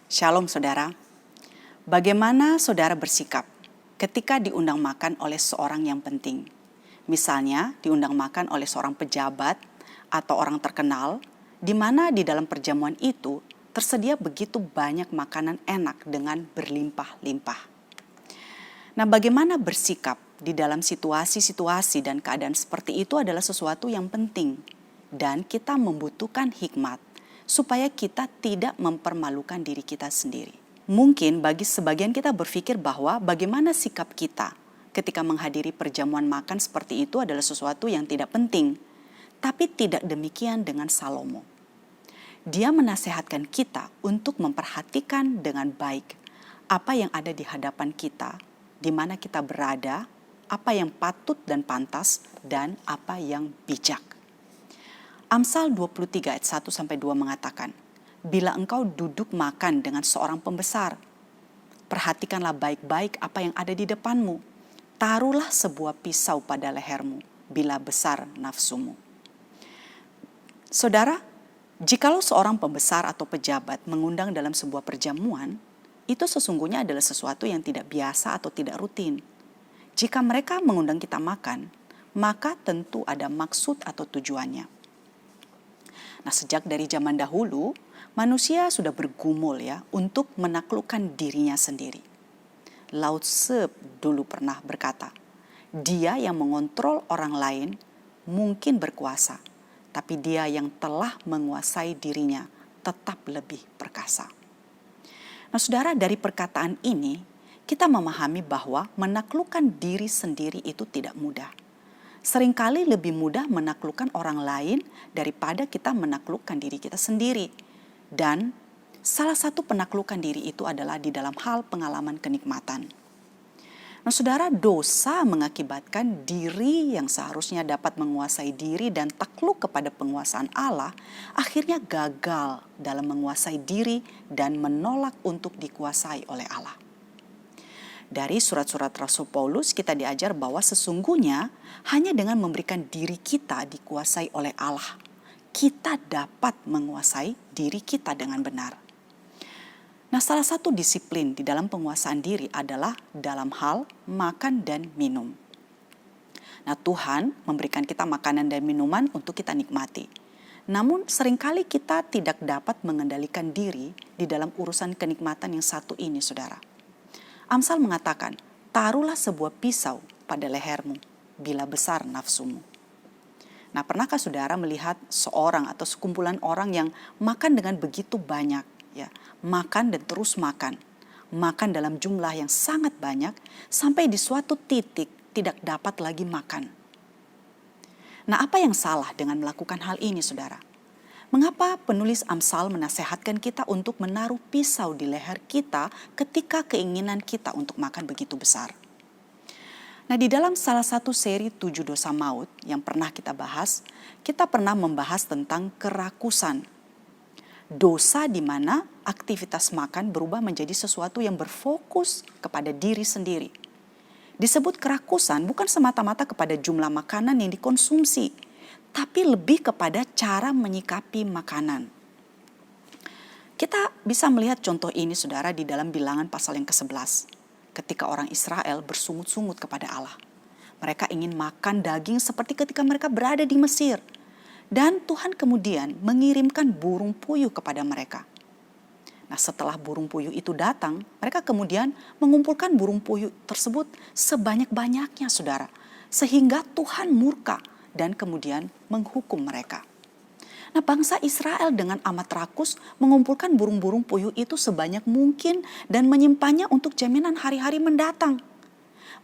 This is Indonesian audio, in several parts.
Shalom saudara. Bagaimana saudara bersikap ketika diundang makan oleh seorang yang penting? Misalnya diundang makan oleh seorang pejabat atau orang terkenal, di mana di dalam perjamuan itu tersedia begitu banyak makanan enak dengan berlimpah-limpah. Nah, bagaimana bersikap di dalam situasi-situasi dan keadaan seperti itu adalah sesuatu yang penting. Dan kita membutuhkan hikmat supaya kita tidak mempermalukan diri kita sendiri. Mungkin bagi sebagian kita berpikir bahwa bagaimana sikap kita ketika menghadiri perjamuan makan seperti itu adalah sesuatu yang tidak penting. Tapi tidak demikian dengan Salomo. Dia menasehatkan kita untuk memperhatikan dengan baik apa yang ada di hadapan kita, di mana kita berada, apa yang patut dan pantas, dan apa yang bijak. Amsal 23 ayat 1-2 mengatakan, bila engkau duduk makan dengan seorang pembesar, perhatikanlah baik-baik apa yang ada di depanmu. Taruhlah sebuah pisau pada lehermu bila besar nafsumu. Saudara, jikalau seorang pembesar atau pejabat mengundang dalam sebuah perjamuan, itu sesungguhnya adalah sesuatu yang tidak biasa atau tidak rutin. Jika mereka mengundang kita makan, maka tentu ada maksud atau tujuannya. Nah, sejak dari zaman dahulu, manusia sudah bergumul untuk menaklukkan dirinya sendiri. Lao Tse dulu pernah berkata, dia yang mengontrol orang lain mungkin berkuasa, tapi dia yang telah menguasai dirinya tetap lebih perkasa. Nah, saudara, dari perkataan ini, kita memahami bahwa menaklukkan diri sendiri itu tidak mudah. Seringkali lebih mudah menaklukkan orang lain daripada kita menaklukkan diri kita sendiri. Dan salah satu penaklukan diri itu adalah di dalam hal pengalaman kenikmatan. Nah, saudara, dosa mengakibatkan diri yang seharusnya dapat menguasai diri dan takluk kepada penguasaan Allah, akhirnya gagal dalam menguasai diri dan menolak untuk dikuasai oleh Allah. Dari surat-surat Rasul Paulus kita diajar bahwa sesungguhnya hanya dengan memberikan diri kita dikuasai oleh Allah, kita dapat menguasai diri kita dengan benar. Nah, salah satu disiplin di dalam penguasaan diri adalah dalam hal makan dan minum. Nah, Tuhan memberikan kita makanan dan minuman untuk kita nikmati. Namun seringkali kita tidak dapat mengendalikan diri di dalam urusan kenikmatan yang satu ini, saudara. Amsal mengatakan, taruhlah sebuah pisau pada lehermu bila besar nafsumu. Nah, pernahkah saudara melihat seorang atau sekumpulan orang yang makan dengan begitu banyak, makan dan terus makan dalam jumlah yang sangat banyak sampai di suatu titik tidak dapat lagi makan. Nah, apa yang salah dengan melakukan hal ini, saudara? Mengapa penulis Amsal menasehatkan kita untuk menaruh pisau di leher kita ketika keinginan kita untuk makan begitu besar? Nah, di dalam salah satu seri 7 dosa maut yang pernah kita bahas, kita pernah membahas tentang kerakusan. Dosa di mana aktivitas makan berubah menjadi sesuatu yang berfokus kepada diri sendiri. Disebut kerakusan bukan semata-mata kepada jumlah makanan yang dikonsumsi, tapi lebih kepada cara menyikapi makanan. Kita bisa melihat contoh ini, saudara, di dalam Bilangan pasal yang ke-11. Ketika orang Israel bersungut-sungut kepada Allah. Mereka ingin makan daging seperti ketika mereka berada di Mesir. Dan Tuhan kemudian mengirimkan burung puyuh kepada mereka. Nah, setelah burung puyuh itu datang, mereka kemudian mengumpulkan burung puyuh tersebut sebanyak-banyaknya, saudara. Sehingga Tuhan murka dan kemudian menghukum mereka. Nah, bangsa Israel dengan amat rakus mengumpulkan burung-burung puyuh itu sebanyak mungkin dan menyimpannya untuk jaminan hari-hari mendatang.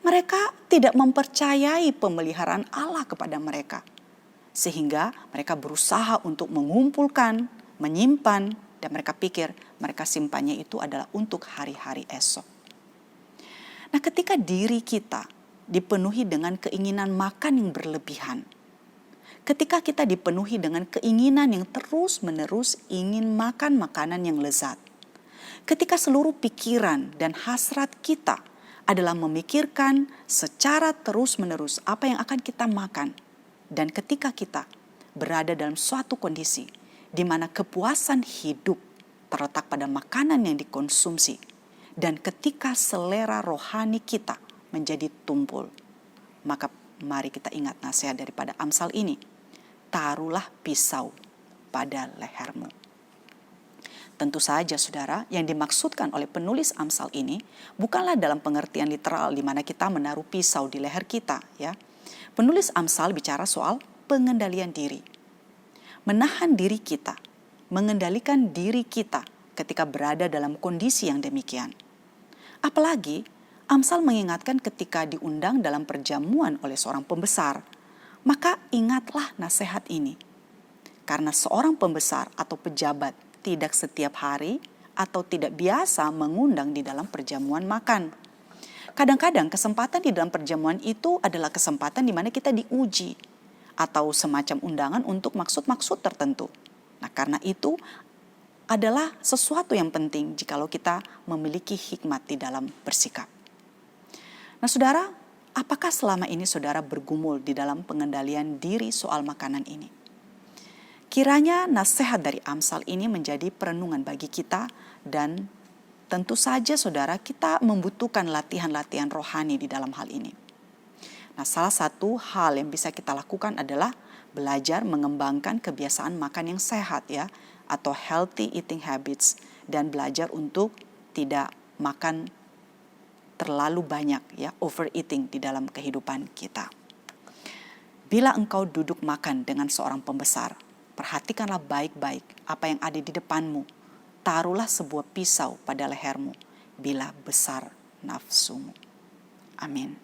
Mereka tidak mempercayai pemeliharaan Allah kepada mereka. Sehingga mereka berusaha untuk mengumpulkan, menyimpan, dan mereka pikir mereka simpannya itu adalah untuk hari-hari esok. Nah, ketika diri kita dipenuhi dengan keinginan makan yang berlebihan, ketika kita dipenuhi dengan keinginan yang terus-menerus ingin makan makanan yang lezat, ketika seluruh pikiran dan hasrat kita adalah memikirkan secara terus-menerus apa yang akan kita makan, dan ketika kita berada dalam suatu kondisi di mana kepuasan hidup terletak pada makanan yang dikonsumsi. Dan ketika selera rohani kita menjadi tumpul, maka mari kita ingat nasihat daripada Amsal ini. Taruhlah pisau pada lehermu. Tentu saja saudara, yang dimaksudkan oleh penulis Amsal ini bukanlah dalam pengertian literal di mana kita menaruh pisau di leher kita, ya. Penulis Amsal bicara soal pengendalian diri. Menahan diri kita, mengendalikan diri kita ketika berada dalam kondisi yang demikian. Apalagi Amsal mengingatkan ketika diundang dalam perjamuan oleh seorang pembesar, maka ingatlah nasihat ini. Karena seorang pembesar atau pejabat tidak setiap hari atau tidak biasa mengundang di dalam perjamuan makan. Kadang-kadang kesempatan di dalam perjamuan itu adalah kesempatan di mana kita diuji atau semacam undangan untuk maksud-maksud tertentu. Nah, karena itu adalah sesuatu yang penting jikalau kita memiliki hikmat di dalam bersikap. Nah, saudara, apakah selama ini saudara bergumul di dalam pengendalian diri soal makanan ini? Kiranya nasihat dari Amsal ini menjadi perenungan bagi kita, dan tentu saja saudara, kita membutuhkan latihan-latihan rohani di dalam hal ini. Nah, salah satu hal yang bisa kita lakukan adalah belajar mengembangkan kebiasaan makan yang sehat, ya, atau healthy eating habits, dan belajar untuk tidak makan terlalu banyak, ya, overeating di dalam kehidupan kita. Bila engkau duduk makan dengan seorang pembesar, perhatikanlah baik-baik apa yang ada di depanmu. Taruhlah sebuah pisau pada lehermu bila besar nafsumu. Amin.